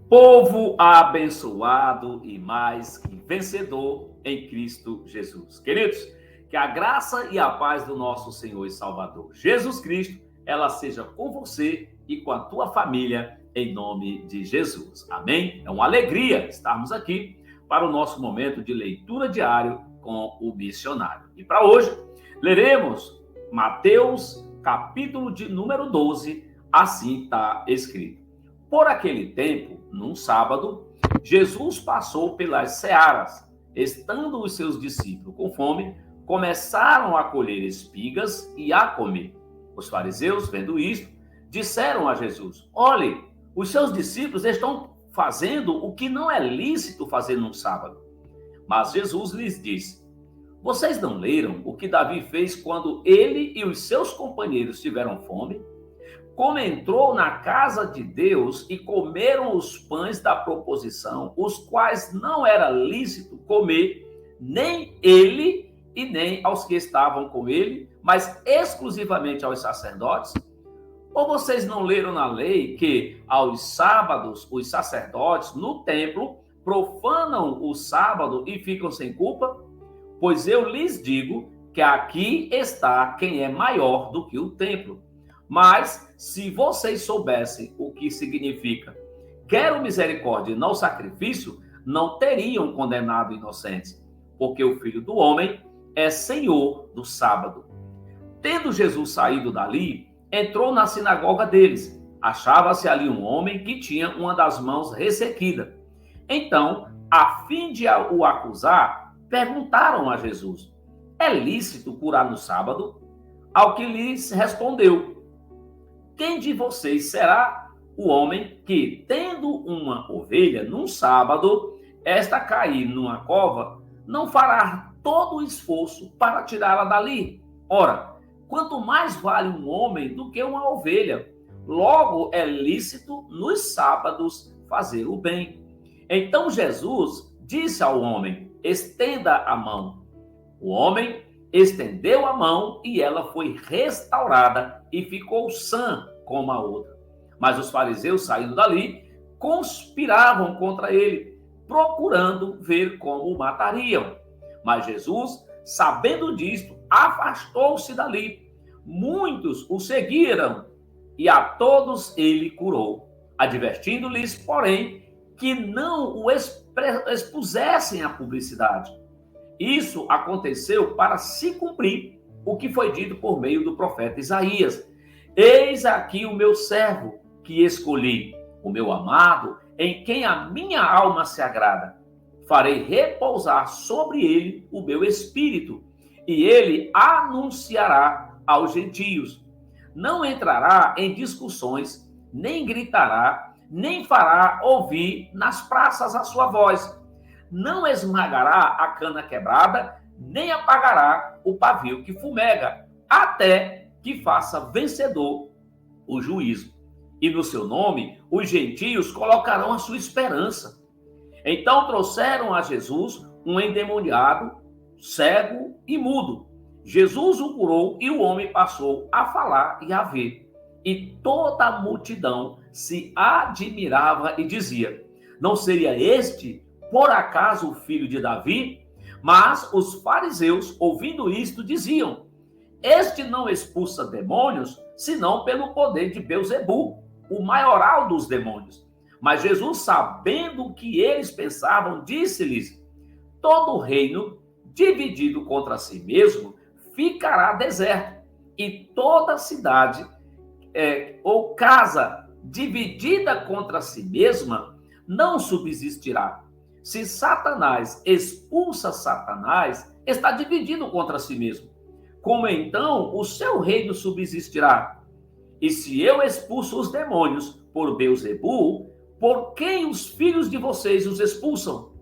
Povo abençoado e mais que vencedor em Cristo Jesus. Queridos, que a graça e a paz do nosso Senhor e Salvador Jesus Cristo, ela seja com você e com a tua família, em nome de Jesus. Amém? É uma alegria estarmos aqui para o nosso momento de leitura diário com o missionário. E para hoje, leremos Mateus, capítulo de número 12, assim está escrito. Por aquele tempo, num sábado, Jesus passou pelas searas. Estando os seus discípulos com fome, começaram a colher espigas e a comer. Os fariseus, vendo isto, disseram a Jesus: Olhe, os seus discípulos estão fazendo o que não é lícito fazer num sábado. Mas Jesus lhes disse: Vocês não leram o que Davi fez quando ele e os seus companheiros tiveram fome? Como entrou na casa de Deus e comeram os pães da proposição, os quais não era lícito comer, nem ele e nem aos que estavam com ele, mas exclusivamente aos sacerdotes? Ou vocês não leram na lei que aos sábados os sacerdotes no templo profanam o sábado e ficam sem culpa? Pois eu lhes digo que aqui está quem é maior do que o templo. Mas, se vocês soubessem o que significa quero misericórdia e não sacrifício, não teriam condenado inocentes, porque o Filho do Homem é Senhor do sábado. Tendo Jesus saído dali, entrou na sinagoga deles. Achava-se ali um homem que tinha uma das mãos ressequida. Então, a fim de o acusar, perguntaram a Jesus: É lícito curar no sábado? Ao que lhes respondeu: Quem de vocês será o homem que, tendo uma ovelha num sábado, esta cair numa cova, não fará todo o esforço para tirá-la dali? Ora, quanto mais vale um homem do que uma ovelha? Logo é lícito nos sábados fazer o bem. Então Jesus disse ao homem: Estenda a mão. O homem estendeu a mão e ela foi restaurada e ficou sã como a outra. Mas os fariseus, saindo dali, conspiravam contra ele, procurando ver como o matariam. Mas Jesus, sabendo disto, afastou-se dali. Muitos o seguiram e a todos ele curou, advertindo-lhes, porém, que não o expusessem à publicidade. Isso aconteceu para se cumprir o que foi dito por meio do profeta Isaías: Eis aqui o meu servo que escolhi, o meu amado, em quem a minha alma se agrada. Farei repousar sobre ele o meu espírito, e ele anunciará aos gentios. Não entrará em discussões, nem gritará, nem fará ouvir nas praças a sua voz. Não esmagará a cana quebrada, nem apagará o pavio que fumega, até que faça vencedor o juízo. E no seu nome, os gentios colocarão a sua esperança. Então trouxeram a Jesus um endemoniado, cego e mudo. Jesus o curou e o homem passou a falar e a ver. E toda a multidão se admirava e dizia: Não seria este por acaso o filho de Davi? Mas os fariseus, ouvindo isto, diziam: Este não expulsa demônios, senão pelo poder de Beelzebu, o maioral dos demônios. Mas Jesus, sabendo o que eles pensavam, disse-lhes: Todo reino dividido contra si mesmo ficará deserto, e toda cidade ou casa dividida contra si mesma não subsistirá. Se Satanás expulsa Satanás, está dividido contra si mesmo. Como então o seu reino subsistirá? E se eu expulso os demônios por Beelzebu, por quem os filhos de vocês os expulsam?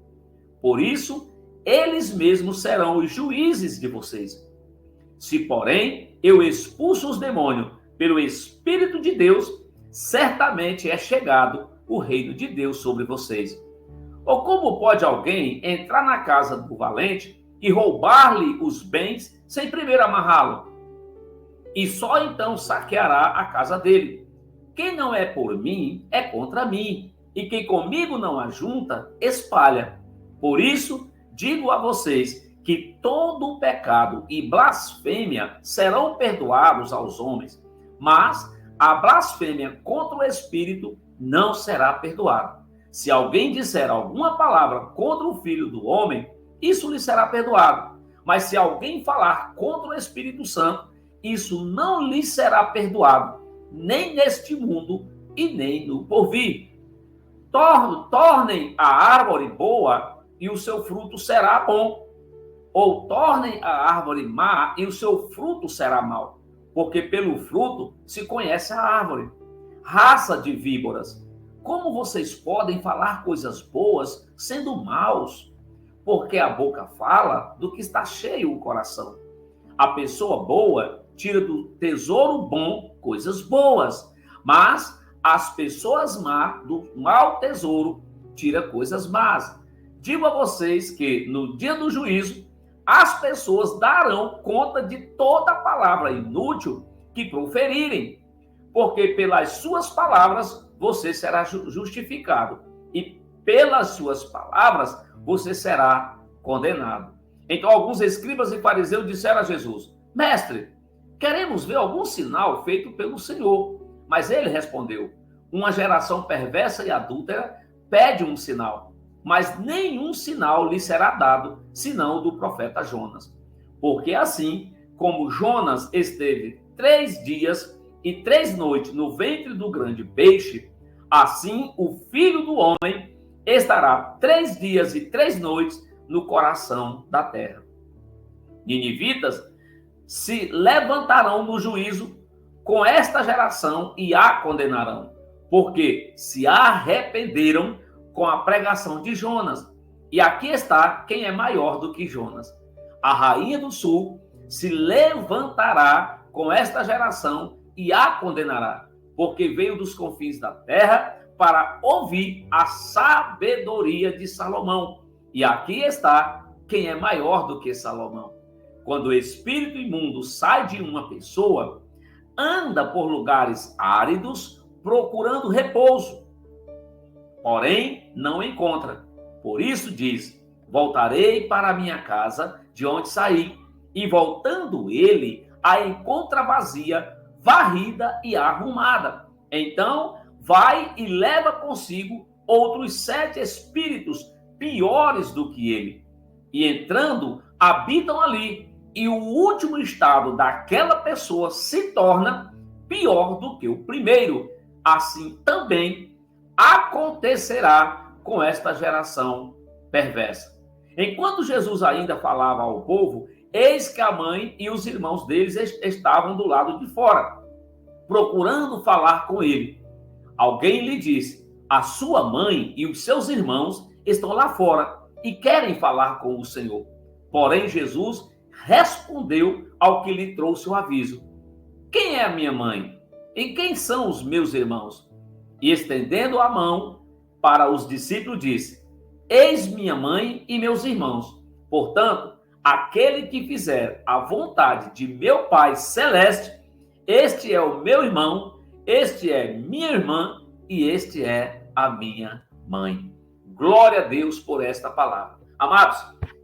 Por isso, eles mesmos serão os juízes de vocês. Se, porém, eu expulso os demônios pelo Espírito de Deus, certamente é chegado o reino de Deus sobre vocês. Ou como pode alguém entrar na casa do valente e roubar-lhe os bens sem primeiro amarrá-lo? E só então saqueará a casa dele. Quem não é por mim, é contra mim. e quem comigo não ajunta, espalha. Por isso, digo a vocês que todo pecado e blasfêmia serão perdoados aos homens, mas a blasfêmia contra o Espírito não será perdoada. Se alguém disser alguma palavra contra o Filho do Homem, isso lhe será perdoado. Mas se alguém falar contra o Espírito Santo, isso não lhe será perdoado, nem neste mundo e nem no porvir. Tornem a árvore boa e o seu fruto será bom, ou tornem a árvore má e o seu fruto será mau, porque pelo fruto se conhece a árvore. Raça de víboras, como vocês podem falar coisas boas sendo maus? Porque a boca fala do que está cheio o coração. A pessoa boa tira do tesouro bom coisas boas, mas as pessoas más do mau tesouro tira coisas más. Digo a vocês que no dia do juízo as pessoas darão conta de toda palavra inútil que proferirem, porque pelas suas palavras você será justificado e pelas suas palavras você será condenado. Então alguns escribas e fariseus disseram a Jesus: Mestre, queremos ver algum sinal feito pelo Senhor. Mas ele respondeu: uma geração perversa e adúltera pede um sinal, mas nenhum sinal lhe será dado, senão o do profeta Jonas. Porque assim como Jonas esteve 3 dias e 3 noites no ventre do grande peixe, assim o Filho do Homem estará 3 dias e 3 noites no coração da terra. Ninivitas se levantarão no juízo com esta geração e a condenarão, porque se arrependeram com a pregação de Jonas. E aqui está quem é maior do que Jonas. A rainha do sul se levantará com esta geração e a condenará, porque veio dos confins da terra para ouvir a sabedoria de Salomão. E aqui está quem é maior do que Salomão. Quando o espírito imundo sai de uma pessoa, anda por lugares áridos procurando repouso, porém não encontra. Por isso diz: voltarei para a minha casa de onde saí. E voltando ele, a encontra vazia, varrida e arrumada. Então vai e leva consigo outros 7 espíritos piores do que ele. E entrando, habitam ali. E o último estado daquela pessoa se torna pior do que o primeiro. Assim também acontecerá com esta geração perversa. Enquanto Jesus ainda falava ao povo, eis que a mãe e os irmãos deles estavam do lado de fora, procurando falar com ele. Alguém lhe disse: a sua mãe e os seus irmãos estão lá fora e querem falar com o Senhor. Porém, Jesus respondeu ao que lhe trouxe o aviso: quem é a minha mãe? E quem são os meus irmãos? E estendendo a mão para os discípulos, disse: eis minha mãe e meus irmãos. Portanto, aquele que fizer a vontade de meu Pai Celeste, este é o meu irmão, este é minha irmã e este é a minha mãe. Glória a Deus por esta palavra. Amados,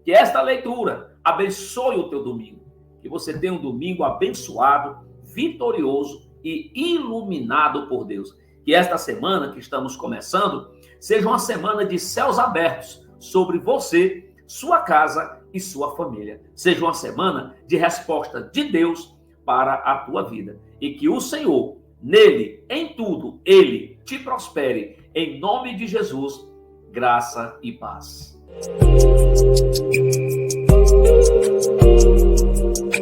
que esta leitura abençoe o teu domingo. Que você tenha um domingo abençoado, vitorioso e iluminado por Deus. Que esta semana que estamos começando seja uma semana de céus abertos sobre você, sua casa e sua família. Seja uma semana de resposta de Deus para a tua vida. E que o Senhor, nele, em tudo, ele te prospere. Em nome de Jesus, graça e paz.